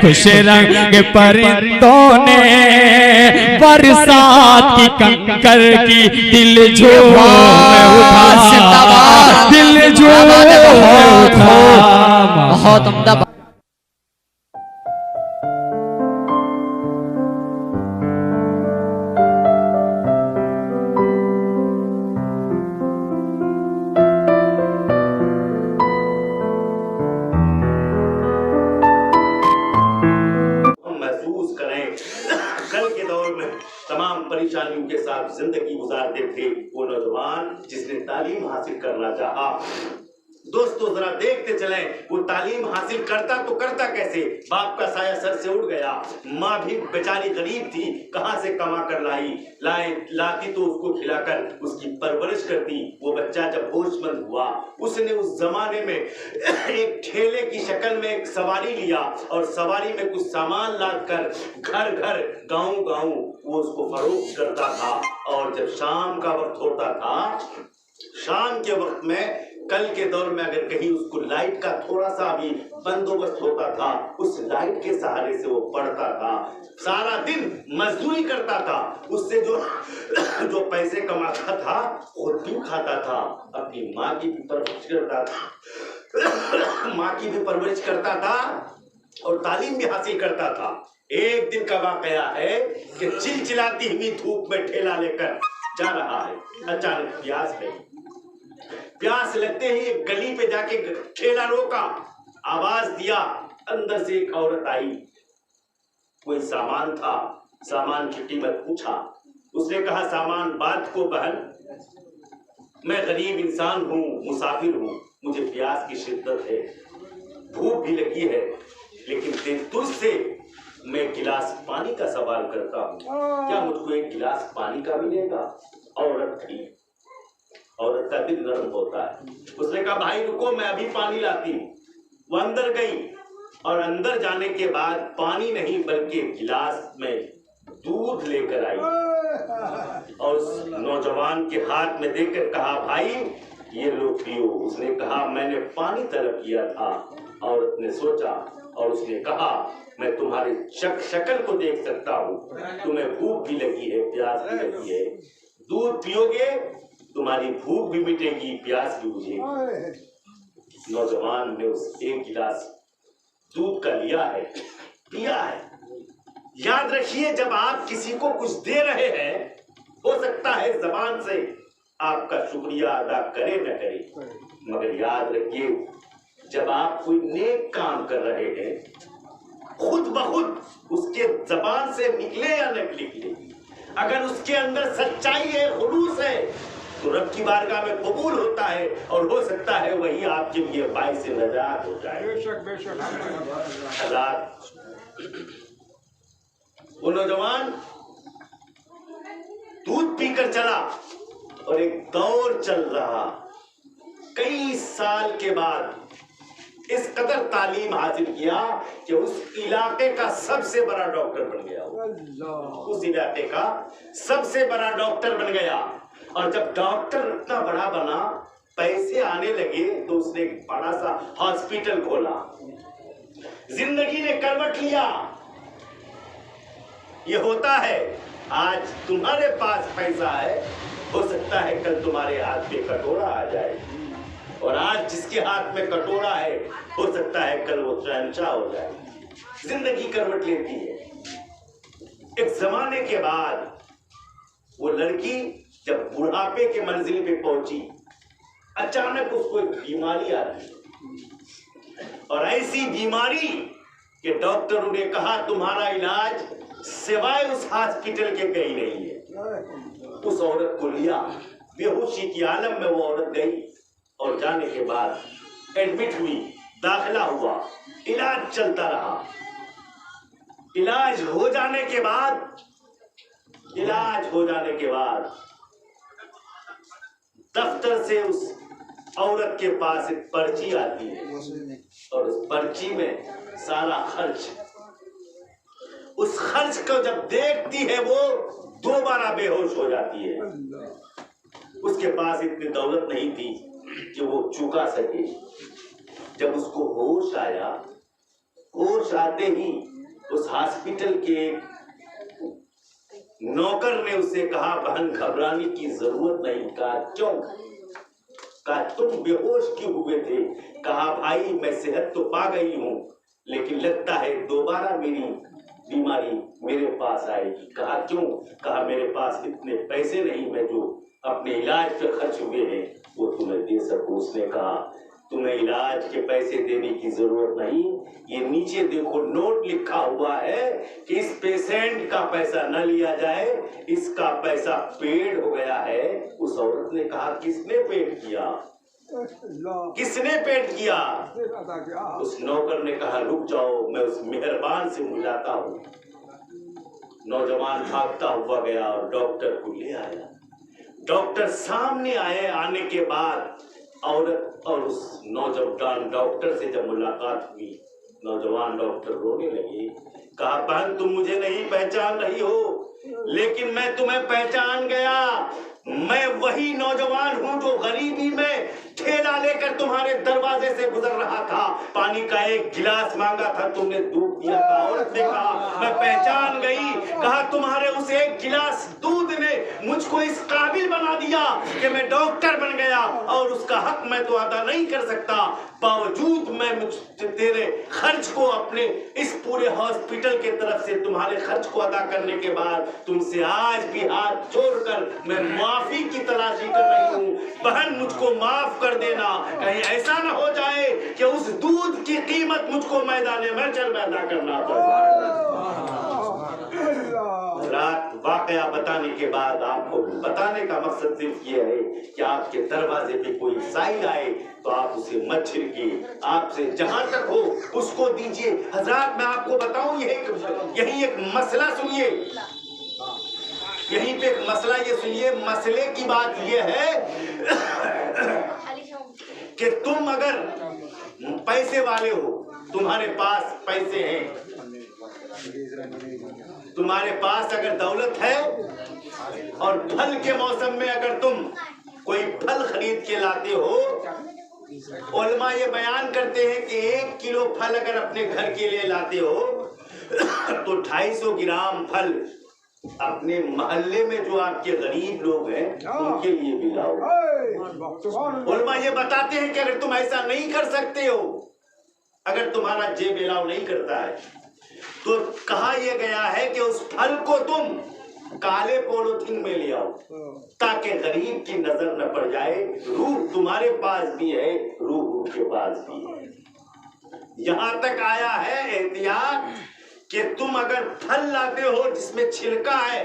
खुश रंग परिंदों ने बरसात की कंकर की दिल झूम उठा, दिल झूम उठा। बहुत उम्दा। कल के दौर में तमाम परेशानियों के साथ जिंदगी गुजारते थे वो नौजवान जिसने तालीम हासिल करना चाहा। दोस्तों जरा देखते चलें वो तालीम हासिल करता तो करता कैसे। बाप का साया सर से उड़ गया, माँ भी बेचारी गरीब थी, कहां से कमा कर लाती तो उसको खिलाकर उसकी परवरिश करती। वो बच्चा जब होशमंद हुआ उसने उस जमाने में एक ठेले की शक्ल में एक सवारी लिया और सवारी में कुछ सामान लादकर घर घर गांव गांव वो उसको फरोख्त करता था। और जब शाम का वक्त होता था, शाम के वक्त में कल के दौर में अगर कहीं उसको लाइट का थोड़ा सा भी बंदोबस्त होता था, उस लाइट के सहारे से वो पढ़ता था। सारा दिन मजदूरी करता था, उससे जो पैसे कमाता था खुद भी खाता था, अपनी माँ की भी परवरिश करता था माँ की भी परवरिश करता था और तालीम भी हासिल करता था। एक दिन का वाकया है कि चिलचिलाती हुई धूप में ठेला लेकर जा रहा है, अचानक प्यास लगते ही एक गली पे जाके ठेला रोका, आवाज दिया, अंदर से एक औरत आई। कोई सामान था, सामान की कीमत पूछा। उसने कहा सामान बात को बहन, मैं गरीब इंसान हूँ, मुसाफिर हूँ, मुझे प्यास की शिद्दत है, भूख भी लगी है, लेकिन तुझसे मैं गिलास पानी का सवाल करता हूँ, क्या मुझको एक गिलास पानी का मिलेगा? औरत थी, औरत का दिल नरम होता है। उसने कहा भाई रुको, मैं अभी पानी लाती हूँ। वो अंदर गई और अंदर जाने के बाद पानी नहीं बल्कि गिलास में दूध लेकर आई और उस नौजवान के हाथ में देकर कहा भाई ये लो पियो। उसने कहा मैंने पानी तलब किया था। औरत ने सोचा और उसने कहा मैं तुम्हारे शक्ल को देख सकता हूँ, तुम्हें भूख भी लगी है, प्यास भी लगी है, दूध पियोगे तुम्हारी भूख भी मिटेगी, प्यास भी बुझेगी। नौजवान ने उस एक गिलास दूध का लिया है, पिया है। याद रखिए जब आप किसी को कुछ दे रहे हैं, हो सकता है जबान से आपका शुक्रिया अदा करे न करे, मगर याद रखिए जब आप कोई नेक काम कर रहे हैं, खुद ब खुद उसके जबान से निकले या न निकले, अगर उसके अंदर सच्चाई है, खुलूस है, तो रब की बारगाह में कबूल होता है और हो सकता है वही आपके लिए बाइस से नजात हो जाए। बेशक वो नौजवान दूध पीकर चला और एक दौर चल रहा। कई साल के बाद इस कदर तालीम हासिल किया कि उस इलाके का सबसे बड़ा डॉक्टर बन गया। उस इलाके का सबसे बड़ा डॉक्टर बन गया और जब डॉक्टर इतना बड़ा बना, पैसे आने लगे, तो उसने एक बड़ा सा हॉस्पिटल खोला। जिंदगी ने करवट लिया। ये होता है, आज तुम्हारे पास पैसा है, हो सकता है कल तुम्हारे हाथ में कटोरा आ जाए, और आज जिसके हाथ में कटोरा है हो सकता है कल वो शहंशाह हो जाए। जिंदगी करवट लेती है। एक जमाने के बाद वो लड़की जब बुढ़ापे के मंजिल पे पहुंची, अचानक उसको एक बीमारी आ गई और ऐसी बीमारी कि डॉक्टरों ने कहा तुम्हारा इलाज सिवाय उस हॉस्पिटल के कहीं नहीं है। उस औरत को लिया, बेहोशी की आलम में वो औरत गई और जाने के बाद एडमिट हुई, दाखिला हुआ, इलाज चलता रहा। इलाज हो जाने के बाद दफ्तर से उस औरत के पास एक पर्ची आती है और उस पर्ची में सारा खर्च, उस खर्च को जब देखती है वो दोबारा बेहोश हो जाती है। उसके पास इतनी दौलत नहीं थी कि वो चुका सके। जब उसको होश आया, होश आते ही उस हॉस्पिटल के नौकर ने उससे कहा, बहन घबराने की जरूरत नहीं। कहा क्यों? कहा तुम बेहोश क्यों हुए थे? कहा भाई मैं सेहत तो पा गई हूँ, लेकिन लगता है दोबारा मेरी बीमारी मेरे पास आएगी। कहा क्यों? कहा मेरे पास इतने पैसे नहीं है जो अपने इलाज पे खर्च हुए हैं वो तुम्हें दे सकूं। उसने कहा तुम्हें इलाज के पैसे देने की जरूरत नहीं, ये नीचे देखो नोट लिखा हुआ है कि इस पेशेंट का पैसा न लिया जाए, इसका पैसा पेड हो गया है। उस औरत ने कहा किसने पेड किया? किसने पेड किया? उस नौकर ने कहा रुक जाओ, मैं उस मेहरबान से मिलाता हूँ। नौजवान भागता हुआ गया और डॉक्टर को ले आया। डॉक्टर सामने आए। आने के बाद औरत और उस नौजवान डॉक्टर से जब मुलाकात हुई, नौजवान डॉक्टर रोने लगे। कहा बहन तुम मुझे नहीं पहचान रही हो, लेकिन मैं तुम्हें पहचान गया। मैं वही नौजवान हूँ जो गरीबी में ठेला लेकर तुम्हारे दरवाजे से गुजर रहा था। पानी का एक गिलास मांगा था, तुमने दूध दिया था। औरत ने कहा मैं पहचान गई। कहा तुम्हारे उस एक गिलास दूध ने मुझको इस काबिल बना दिया कि मैं डॉक्टर बन गया, और उसका हक मैं तो अदा नहीं कर सकता। बावजूद मैं तेरे खर्च को अपने इस पूरे हॉस्पिटल के तरफ से तुम्हारे खर्च को अदा करने के बाद तुमसे आज भी हाथ जोड़कर मैं माफी की तलाशी कर रही हूँ। बहन मुझको माफ कर देना, कहीं ऐसा ना हो जाए कि उस दूध की कीमत मुझको मैदान महशर में अदा करना पड़े। रात वाकया बताने के बाद आपको बताने का मकसद सिर्फ ये है कि आपके दरवाजे पे कोई साइल आए तो आप उसे मत छिड़किए, आपसे जहां तक हो उसको दीजिए। हजरात मैं आपको बताऊं यही एक मसला सुनिए, यहीं पे एक मसला ये सुनिए। मसले की बात ये है कि तुम अगर पैसे वाले हो, तुम्हारे पास पैसे हैं, तुम्हारे पास अगर दौलत है और फल के मौसम में अगर तुम कोई फल खरीद के लाते हो, उलमा ये बयान करते हैं कि 1 किलो फल अगर अपने घर के लिए लाते हो तो 250 ग्राम फल अपने मोहल्ले में जो आपके गरीब लोग हैं उनके लिए भी लाओ। उलमा ये बताते हैं कि अगर तुम ऐसा नहीं कर सकते हो, अगर तुम्हारा जेब अलाउ नहीं करता है, तो कहा यह गया है कि उस फल को तुम काले पॉलिथीन में ले आओ ताकि गरीब की नजर न पड़ जाए। रूह तुम्हारे पास भी है, रूह उनके पास भी है। यहां तक आया है एहतियात कि तुम अगर फल लाते हो जिसमें छिलका है,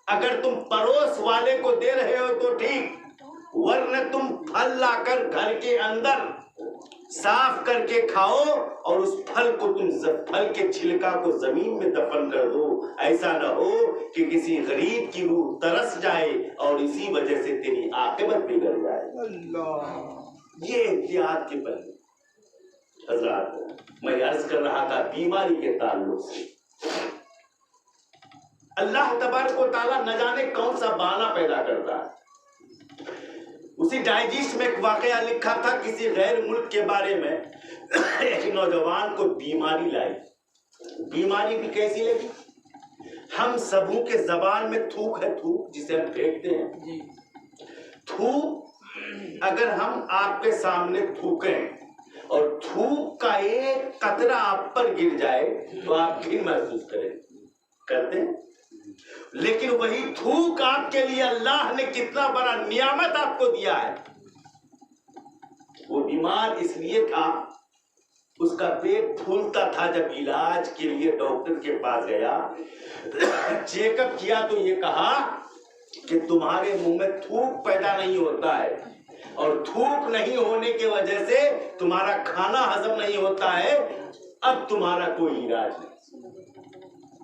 अगर तुम पड़ोस वाले को दे रहे हो तो ठीक, वरना तुम फल लाकर घर के अंदर साफ करके खाओ और उस फल को तुम फल के छिलका को जमीन में दफन कर दो। ऐसा न हो कि किसी गरीब की रूह तरस जाए और इसी वजह से तेरी आखिरत बिगड़ जाए। ये एहतियात के पहले हजरात मैं अर्ज कर रहा था बीमारी के ताल्लुक से। अल्लाह तबारक व तआला न जाने कौन सा बहाना पैदा करता है। उसी डाइजेस्ट में एक वाकया लिखा था किसी गैर मुल्क के बारे में। एक नौजवान को बीमारी लाई। बीमारी भी कैसी लगी? हम सबों के जबान में थूक है, थूक जिसे हम फेंकते हैं। थूक अगर हम आपके सामने थूकें और थूक का एक कतरा आप पर गिर जाए तो आप घिन महसूस करते हैं। लेकिन वही थूक आपके लिए अल्लाह ने कितना बड़ा नियामत आपको दिया है। वो बीमार इसलिए था, उसका पेट फूलता था। जब इलाज के लिए डॉक्टर के पास गया, चेकअप किया तो ये कहा कि तुम्हारे मुंह में थूक पैदा नहीं होता है और थूक नहीं होने की वजह से तुम्हारा खाना हजम नहीं होता है, अब तुम्हारा कोई इलाज नहीं।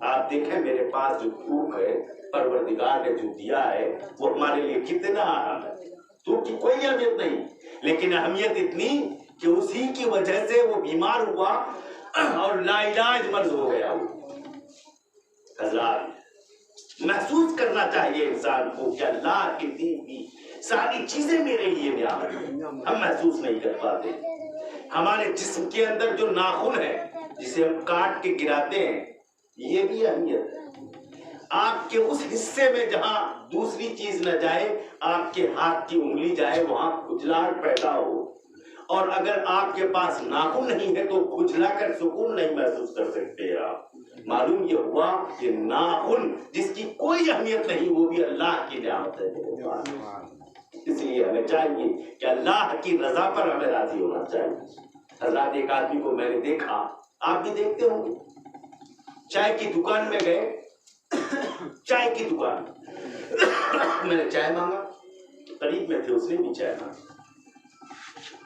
आप देखें मेरे पास जो थूक है परवरदिगार ने जो दिया है वो हमारे लिए कितना अहम है। थूक की कोई अहमियत नहीं, लेकिन अहमियत इतनी कि उसी की वजह से वो बीमार हुआ और लाइलाज मर्ज हो गया। हज़रात महसूस करना चाहिए इंसान को कि अल्लाह की दी हुई सारी चीजें मेरे लिए नियामत है। हम महसूस नहीं कर पाते। हमारे जिस्म के अंदर जो नाखून है जिसे हम काट के गिराते हैं, ये भी अहमियत है। आपके उस हिस्से में जहां दूसरी चीज न जाए, आपके हाथ की उंगली जाए, वहां खुजलाहट पैदा हो। और अगर आपके पास नाखून नहीं है तो खुजला कर सुकून नहीं महसूस कर सकते आप। मालूम ये हुआ कि नाखून जिसकी कोई अहमियत नहीं, वो भी अल्लाह की नियामत है। इसलिए हमें चाहिए कि अल्लाह की रजा पर हमें राजी होना चाहिए। हजरत एक आदमी को मैंने देखा, आप भी देखते होंगे, चाय की दुकान में गए, चाय की दुकान मैंने चाय मांगा, करीब में थे, उसने भी चाय मांगा।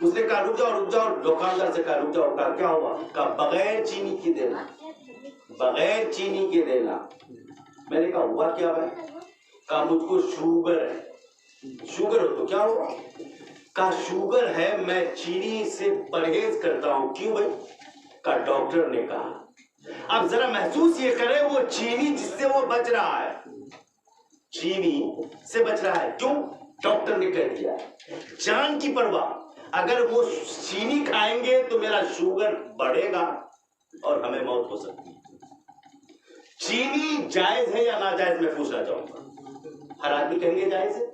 उसने कहा रुक जाओ, दुकानदार से कहा रुक जाओ। कहा क्या हुआ? कहा बगैर चीनी के देना, बगैर चीनी के देना। मैंने कहा हुआ क्या भाई? कहा मुझको शुगर है। शुगर हो तो क्या हुआ? कहा शुगर है, मैं चीनी से परहेज करता हूं। क्यों भाई? कहा डॉक्टर ने कहा। अब जरा महसूस ये करें, वो चीनी जिससे वो बच रहा है, चीनी से बच रहा है, क्यों? डॉक्टर ने कह दिया। जान की परवाह, अगर वो चीनी खाएंगे तो मेरा शुगर बढ़ेगा और हमें मौत हो सकती है। चीनी जायज है या नाजायज, मैं पूछना चाहूंगा। हर आदमी कहेंगे जायज है।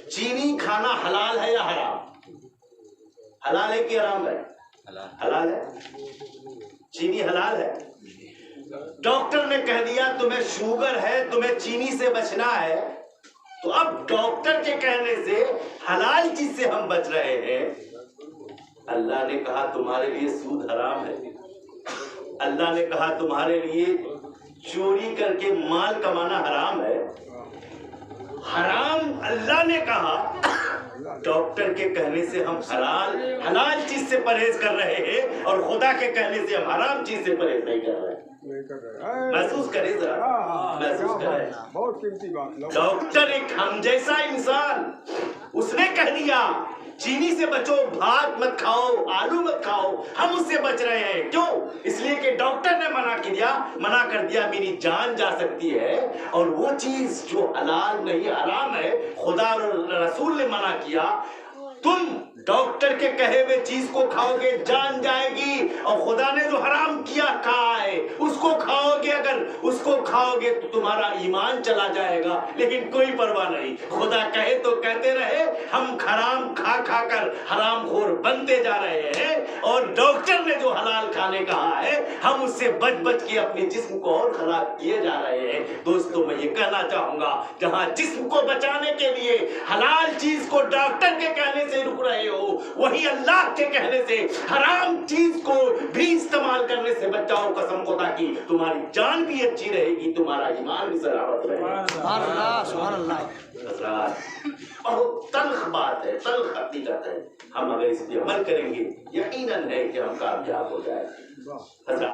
चीनी खाना हलाल है या हराम? हलाल है कि हराम है? हलाल है। चीनी हलाल है। डॉक्टर ने कह दिया तुम्हें शुगर है, तुम्हें चीनी से बचना है, तो अब डॉक्टर के कहने से हलाल चीज से हम बच रहे हैं। अल्लाह ने कहा तुम्हारे लिए सूद हराम है। अल्लाह ने कहा तुम्हारे लिए चोरी करके माल कमाना हराम है। हराम अल्लाह ने कहा, डॉक्टर के कहने से हम हलाल चीज से परहेज कर रहे हैं, और खुदा के कहने से हम हराम चीज से परहेज नहीं कर रहे हैं। महसूस करें जरा, महसूस करें। बहुत कीमती बात। डॉक्टर एक हम जैसा इंसान, उसने कह दिया चीनी से बचो, भात मत खाओ, आलू मत खाओ, हम उससे बच रहे हैं। क्यों? इसलिए कि डॉक्टर ने मना कर दिया मेरी जान जा सकती है। और वो चीज जो हलाल नहीं हराम है, खुदा और रसूल ने मना किया। तुम डॉक्टर के कहे हुए चीज को खाओगे, जान जाएगी, और खुदा ने जो हराम किया कहा है उसको खाओगे। अगर उसको खाओगे तो तुम्हारा ईमान चला जाएगा, लेकिन कोई परवाह नहीं। खुदा कहे तो कहते रहे, हम हराम खा खा कर हरामखोर बनते जा रहे हैं, और डॉक्टर ने जो हलाल खाने कहा है, हम उससे बच बच के अपने जिस्म को और खराब किए जा रहे हैं। दोस्तों, मैं ये कहना चाहूंगा, जहां जिस्म को बचाने के लिए हलाल चीज को डॉक्टर के कहने से रुक रहे हो, वही अल्लाह के कहने से हराम चीज को भी इस्तेमाल करने से बचाओ। कसम खुदा की, तुम्हारी जान भी अच्छी रहेगी, तुम्हारा ईमान भी सलामत रहेगा। सुभान अल्लाह, सुभान अल्लाह। बहुत तल्ख बात है, तल्ख हकीकत है। हम अगर इस पर अमल करेंगे, यकीनन है कि हम कामयाब हो जाएंगे।